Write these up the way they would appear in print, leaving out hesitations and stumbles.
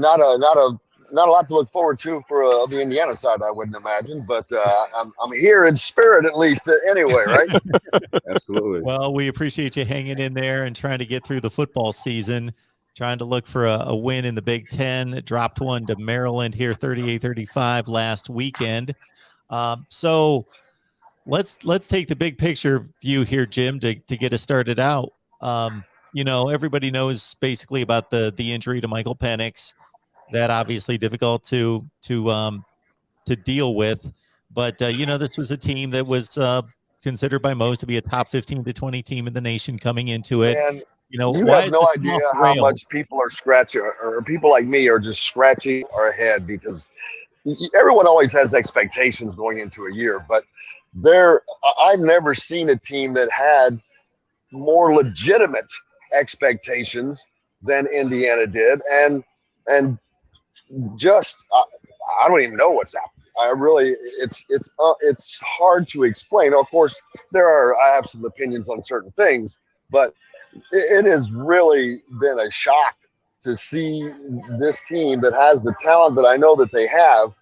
not a lot to look forward to for the Indiana side, I wouldn't imagine. But I'm here in spirit, at least. Anyway, right? Absolutely. Well, we appreciate you hanging in there and trying to get through the football season. Trying to look for a win in the Big Ten. Dropped one to Maryland here, 38-35 last weekend. So let's take the big picture view here, Jim, to get us started out. Everybody knows basically about the injury to Michael Penix. That obviously difficult to deal with, but this was a team that was considered by most to be a top 15 to 20 team in the nation coming into it. And you have no idea how much people are scratching, or people like me are just scratching our head, because everyone always has expectations going into a year, but I've never seen a team that had more legitimate expectations than Indiana did, and just I don't even know what's happening. It's hard to explain. Of course, I have some opinions on certain things, but it has really been a shock to see this team that has the talent that I know that they have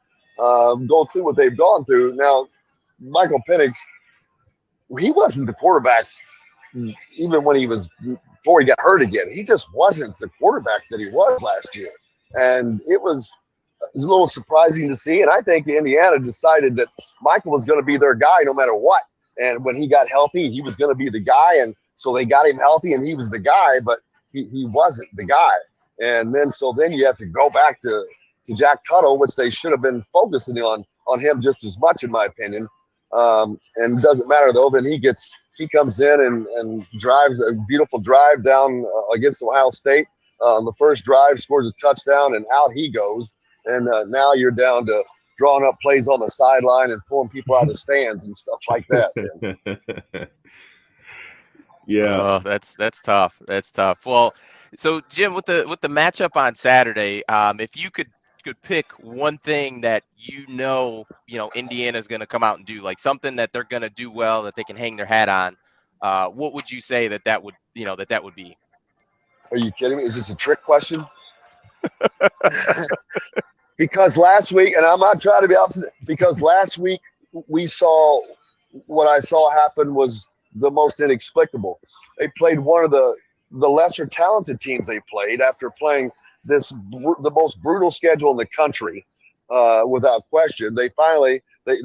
go through what they've gone through. Now, Michael Penix, he wasn't the quarterback even when before he got hurt again. He just wasn't the quarterback that he was last year. And it was a little surprising to see. And I think Indiana decided that Michael was going to be their guy no matter what. And when he got healthy, he was going to be the guy. And so they got him healthy and he was the guy, but he wasn't the guy. And then you have to go back to Jack Tuttle, which they should have been focusing on him just as much, in my opinion. And it doesn't matter, though. Then he comes in and drives a beautiful drive down against Ohio State. On the first drive, scores a touchdown, and out he goes. And now you're down to drawing up plays on the sideline and pulling people out of the stands and stuff like that. Yeah, that's tough. That's tough. Well, so Jim, with the matchup on Saturday, if you could pick one thing that Indiana's going to come out and do, like something that they're going to do well, that they can hang their hat on, what would you say that would be? Are you kidding me? Is this a trick question? Because last week, and I'm not trying to be opposite, because last week what I saw happen was the most inexplicable. They played one of the lesser talented teams they played after playing the most brutal schedule in the country, without question. They finally they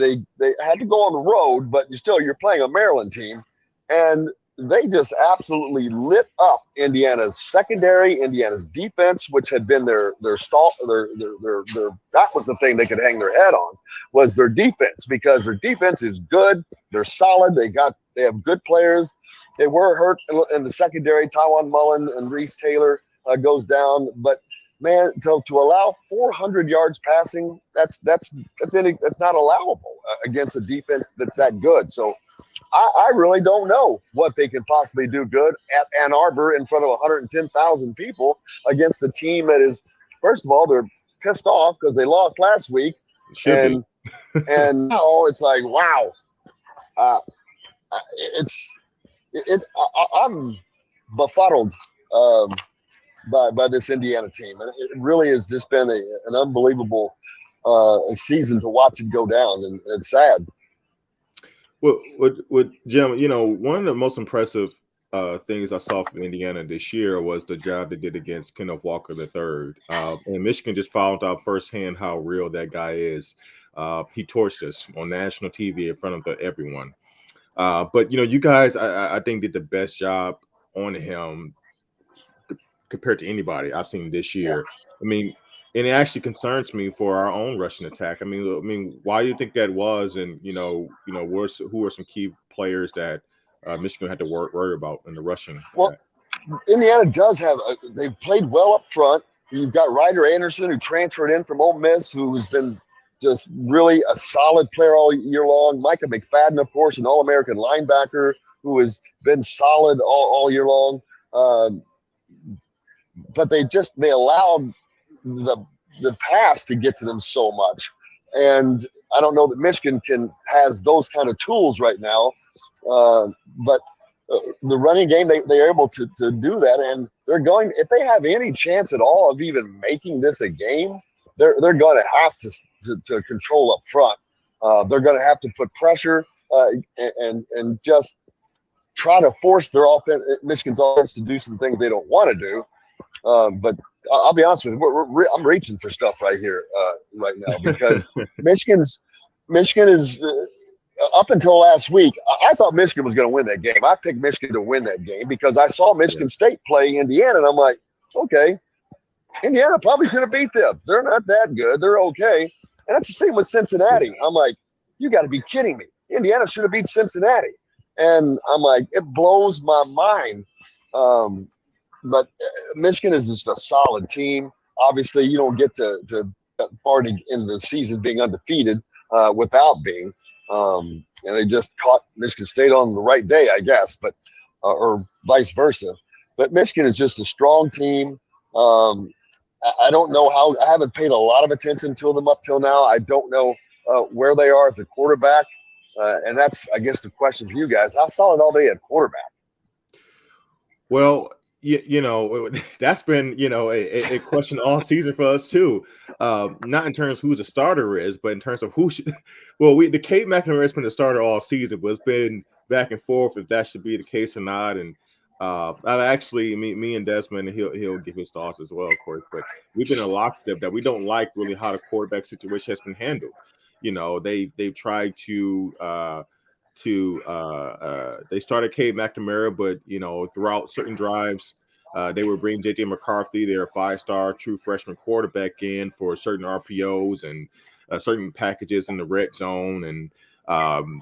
had to go on the road, but you're playing a Maryland team, and they just absolutely lit up Indiana's secondary, Indiana's defense, which had been their that was the thing they could hang their head on, was their defense, because their defense is good, they're solid, they have good players. They were hurt in the secondary. Tywan Mullen and Reese Taylor goes down, but man, to allow 400 yards passing, that's not allowable against a defense that's that good. So I really don't know what they can possibly do good at Ann Arbor in front of 110,000 people against a team that is, first of all, they're pissed off because they lost last week, and now it's like, wow, I'm befuddled by this Indiana team, and it really has just been an unbelievable season to watch it go down, and it's sad. Well, with Jim, one of the most impressive things I saw from Indiana this year was the job they did against Kenneth Walker III. And Michigan just found out firsthand how real that guy is. He torched us on national TV in front of everyone. But you guys, I think, did the best job on him compared to anybody I've seen this year. Yeah. I mean, and it actually concerns me for our own rushing attack. I mean, why do you think that was? And who are some key players that Michigan had to worry about in the rushing? Well, Indiana does have. They've played well up front. You've got Ryder Anderson, who transferred in from Ole Miss, who's been just really a solid player all year long. Micah McFadden, of course, an All-American linebacker who has been solid all year long. But they allowed the pass to get to them so much, and I don't know that Michigan has those kind of tools right now. But the running game, they're able to do that, they're going, if they have any chance at all of even making this a game, they're going to have to control up front. They're going to have to put pressure and just try to force their Michigan's offense to do some things they don't want to do. But I'll be honest with you, I'm reaching for stuff right here, right now, because Michigan is up until last week. I thought Michigan was going to win that game. I picked Michigan to win that game because I saw Michigan State play Indiana, and I'm like, okay, Indiana probably should have beat them. They're not that good. They're okay. And that's the same with Cincinnati. I'm like, you got to be kidding me. Indiana should have beat Cincinnati. And I'm like, it blows my mind. But Michigan is just a solid team. Obviously, you don't get to far into the season being undefeated without being. And they just caught Michigan State on the right day, I guess, but or vice versa. But Michigan is just a strong team. I don't know how. I haven't paid a lot of attention to them up till now. I don't know where they are at the quarterback, and that's, I guess, the question for you guys. How solid are they at quarterback? Well, you know, that's been, you know, a question all season for us too. Not in terms of who the starter is, but in terms of who should. Well, the Cade McNamara has been the starter all season, but it's been back and forth if that should be the case or not. And I actually, me and Desmond, he'll give his thoughts as well, of course. But we've been in lockstep that we don't like really how the quarterback situation has been handled. You know, they've tried to they started Cade McNamara, but you know, throughout certain drives, they would bring JJ McCarthy, their 5-star true freshman quarterback, in for certain RPOs and certain packages in the red zone. And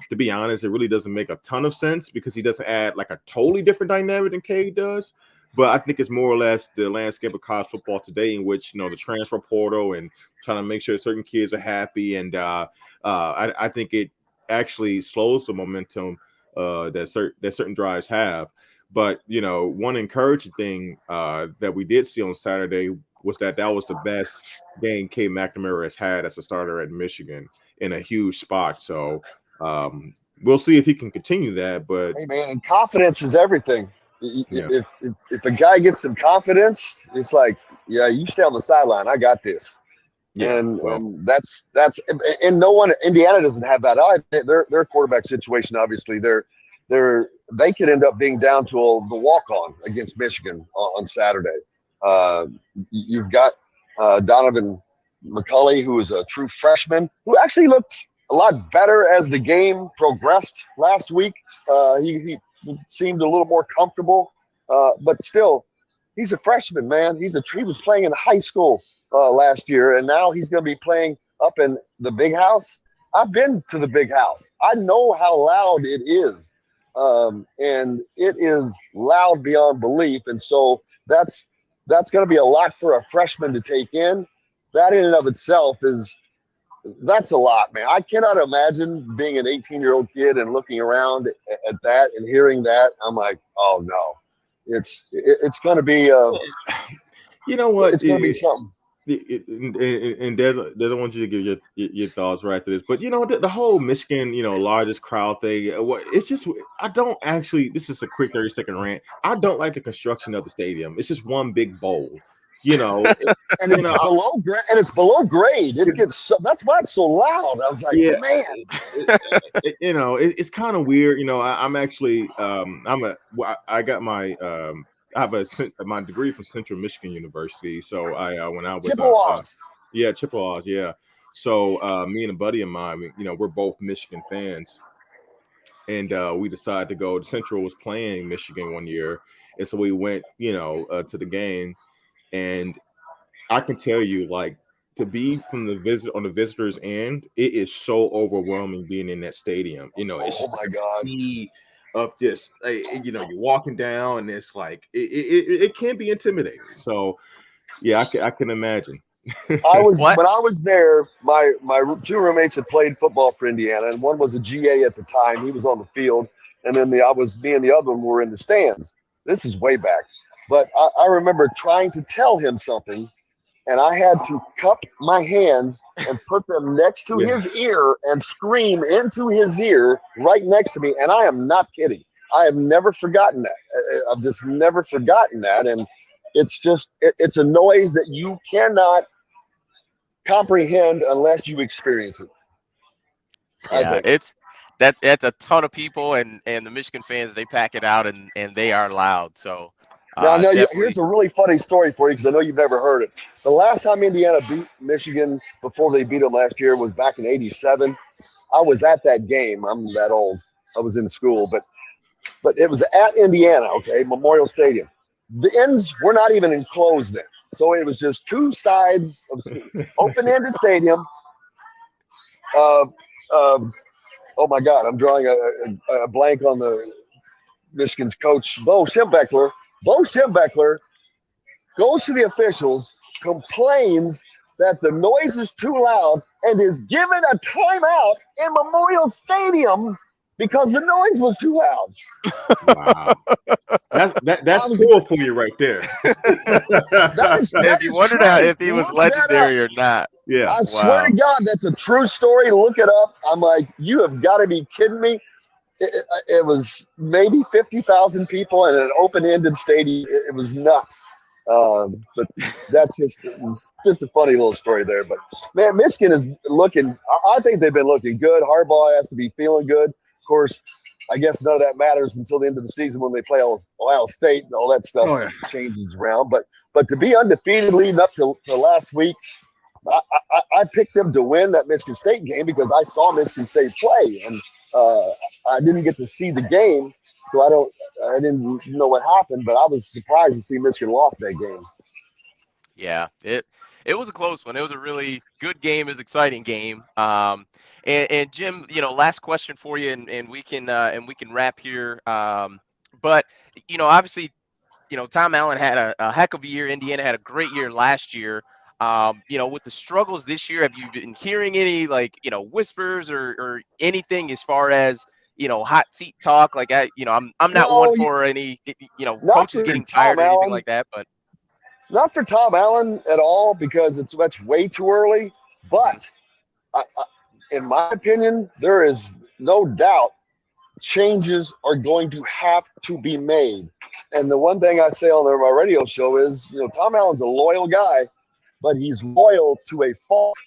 to be honest, it really doesn't make a ton of sense because he doesn't add like a totally different dynamic than Cade does. But I think it's more or less the landscape of college football today, in which, you know, the transfer portal and trying to make sure certain kids are happy. And I think it actually slows the momentum that certain drives have. But, you know, one encouraging thing that we did see on Saturday was that was the best game Cade McNamara has had as a starter at Michigan in a huge spot. So we'll see if he can continue that. But hey, man, and confidence is everything. Yeah. If a guy gets some confidence, it's like, yeah, you stay on the sideline. I got this. Yeah, and that's and no one, Indiana doesn't have that either. Their quarterback situation, obviously, they could end up being down to the walk-on against Michigan on Saturday. You've got Donovan McCulley, who is a true freshman, who actually looked a lot better as the game progressed last week. He seemed a little more comfortable, but still, he's a freshman, man. He was playing in high school last year, and now he's going to be playing up in the big house. I've been to the big house. I know how loud it is, and it is loud beyond belief. And so that's going to be a lot for a freshman to take in. That in and of itself that's a lot, man. I cannot imagine being an 18-year-old kid and looking around at that and hearing that. I'm like, oh no, it's going to be, you know what? It's going to be something. And Des, I want you to give your thoughts right to this, but you know, the whole Michigan, you know, largest crowd thing. It's just, I don't actually. This is a quick 30-second rant. I don't like the construction of the stadium. It's just one big bowl. You know, and it's below grade. And it's below grade. It gets so, that's why it's so loud. I was like, yeah, man. You know, it's kind of weird. You know, I'm actually, I got my, I have my degree from Central Michigan University. So when I was Chippewas. Chippewas, yeah. So me and a buddy of mine, you know, we're both Michigan fans, and we decided to go. Central was playing Michigan one year, and so we went, you know, to the game. And I can tell you, like, to be from the visitors end, it is so overwhelming being in that stadium. You know, it's just my God. Of just, you know, you're walking down, and it's like it can be intimidating. So, yeah, I can imagine. When I was there, my two roommates had played football for Indiana, and one was a GA at the time. He was on the field, and then me and the other one were in the stands. This is way back. But I remember trying to tell him something, and I had to cup my hands and put them next to his ear and scream into his ear right next to me. And I am not kidding. I have never forgotten that. I've just never forgotten that. And It's just it's a noise that you cannot comprehend unless you experience it. I Yeah, think. that's a ton of people, and the Michigan fans, they pack it out, and they are loud. So Now, here's definitely. a really funny story for you because I know you've never heard it. The last time Indiana beat Michigan before they beat them last year was back in '87. I was at that game. I'm that old. I was in school, but it was at Indiana, okay, Memorial Stadium. The ends were not even enclosed then, so it was just two sides of open-ended stadium. Uh, uh, oh my God, I'm drawing a blank on the Michigan's coach, Bo Schembechler. Bo Schembechler goes to the officials, complains that the noise is too loud, and is given a timeout in Memorial Stadium because the noise was too loud. Wow. That's cool for you right there. That If you is wondered true. if he was Look that up. legendary or not. Yeah. I swear to God, that's a true story. Look it up. I'm like, you have got to be kidding me. It was maybe 50,000 people in an open-ended stadium. It was nuts. But that's just a funny little story there. But man, Michigan is looking. I think they've been looking good. Harbaugh has to be feeling good. Of course, I guess none of that matters until the end of the season when they play Ohio State and all that stuff changes around. But to be undefeated leading up to last week, I picked them to win that Michigan State game because I saw Michigan State play, and I didn't get to see the game, so I didn't know what happened. But I was surprised to see Michigan lost that game. Yeah, it was a close one. It was a really good game. It was an exciting game. And Jim, last question for you, and we can wrap here. But obviously, Tom Allen had a heck of a year. Indiana had a great year last year. With the struggles this year, have you been hearing any whispers or anything as far as hot seat talk? Like I'm not one No, for any not coaches for getting Tom fired or anything Allen. like that, but. Not for Tom Allen at all because that's way too early. But in my opinion, there is no doubt changes are going to have to be made. And the one thing I say on my radio show is, Tom Allen's a loyal guy, but he's loyal to a fault.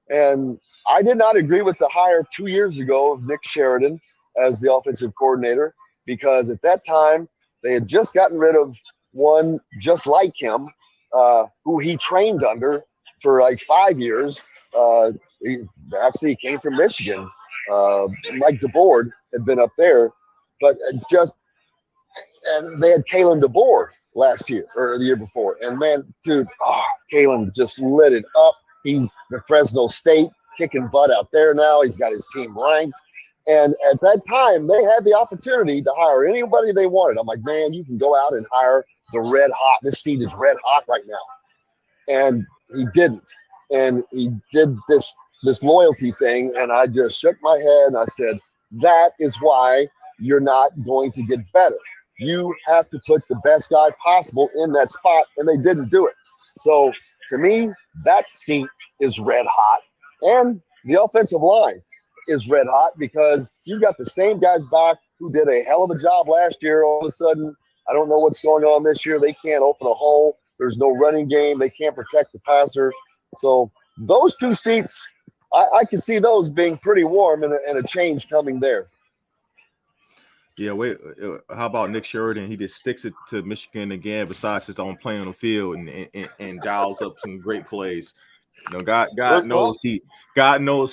And I did not agree with the hire 2 years ago of Nick Sheridan as the offensive coordinator because at that time they had just gotten rid of one just like him, who he trained under for like 5 years. He came from Michigan. Mike DeBoard had been up there, but and they had Kalen DeBoer last year or the year before. And man, dude, Kalen just lit it up. He's the Fresno State kicking butt out there now. He's got his team ranked. And at that time, they had the opportunity to hire anybody they wanted. I'm like, man, you can go out and hire the red hot. This seat is red hot right now. And he didn't. And he did this loyalty thing. And I just shook my head and I said, that is why you're not going to get better. You have to put the best guy possible in that spot. And they didn't do it. So to me, that seat is red hot. And the offensive line is red hot because you've got the same guys back who did a hell of a job last year. All of a sudden, I don't know what's going on this year. They can't open a hole. There's no running game. They can't protect the passer. So those two seats, I can see those being pretty warm and a change coming there. Yeah, how about Nick Sheridan? He just sticks it to Michigan again, besides his own play on the field and dials up some great plays. God knows he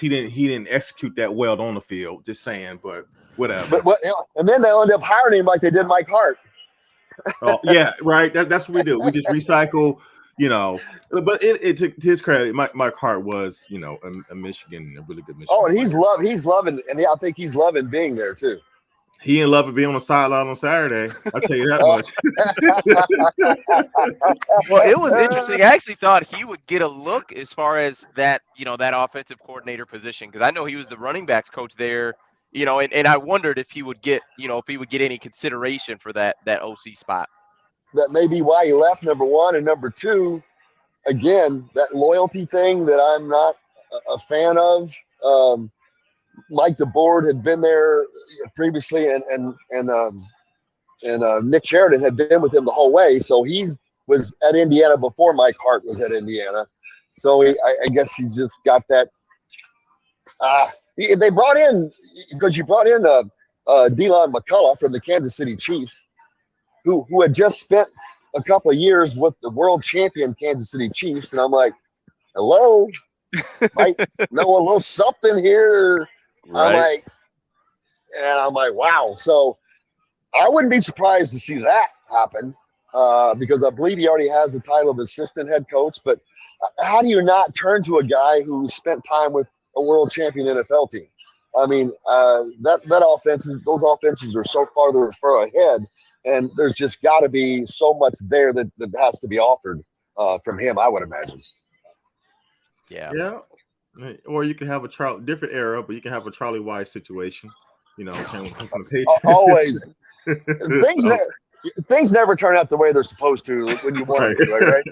didn't execute that well on the field. Just saying, but whatever. And then they end up hiring him like they did Mike Hart. Oh yeah, right. That's what we do. We just recycle, But to his credit, Mike Hart was, a really good Michigan. Oh, and he's loving, and I think he's loving being there too. He didn't love it being on the sideline on Saturday. I'll tell you that much. Well, it was interesting. I actually thought he would get a look as far as that, that offensive coordinator position, because I know he was the running backs coach there, and I wondered if he would get, any consideration for that OC spot. That may be why he left, number one, and number two, again, that loyalty thing that I'm not a fan of. Mike DeBoard had been there previously, and Nick Sheridan had been with him the whole way. So he was at Indiana before Mike Hart was at Indiana. So I guess he's just got that. They brought in, because you brought in Delon McCullough from the Kansas City Chiefs, who had just spent a couple of years with the world champion Kansas City Chiefs. And I'm like, hello, might know a little something here. Right. I'm like, wow. So I wouldn't be surprised to see that happen because I believe he already has the title of assistant head coach. But how do you not turn to a guy who spent time with a world champion NFL team? I mean, those offenses are so far ahead, and there's just got to be so much there that has to be offered from him, I would imagine. Yeah. Or you can have a different era, but you can have a Charlie Wise situation. You know, always things never turn out the way they're supposed to when you want them to, right?